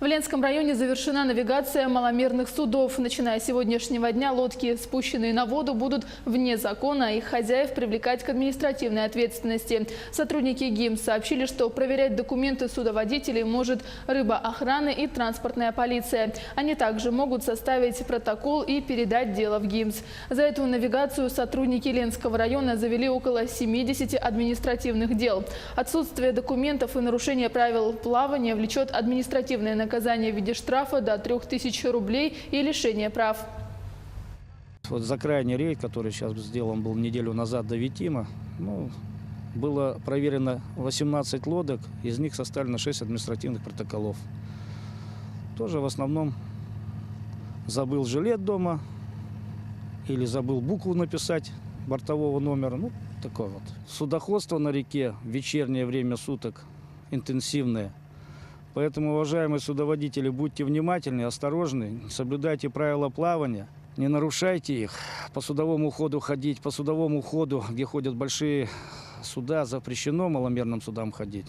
В Ленском районе завершена навигация маломерных судов. Начиная с сегодняшнего дня лодки, спущенные на воду, будут вне закона, а их хозяев привлекать к административной ответственности. Сотрудники ГИМС сообщили, что проверять документы судоводителей может рыбоохрана и транспортная полиция. Они также могут составить протокол и передать дело в ГИМС. За эту навигацию сотрудники Ленского района завели около 70 административных дел. Отсутствие документов и нарушение правил плавания влечет административное наказание в виде штрафа до 3000 рублей и лишения прав. Вот за крайний рейд, который сейчас сделан был неделю назад до Витима, было проверено 18 лодок, из них составлено 6 административных протоколов. Тоже в основном забыл жилет дома или забыл букву написать бортового номера. Такое вот. Судоходство на реке в вечернее время суток интенсивное. Поэтому, уважаемые судоводители, будьте внимательны, осторожны, соблюдайте правила плавания, не нарушайте их. По судовому ходу ходить, по судовому ходу, где ходят большие суда, запрещено маломерным судам ходить.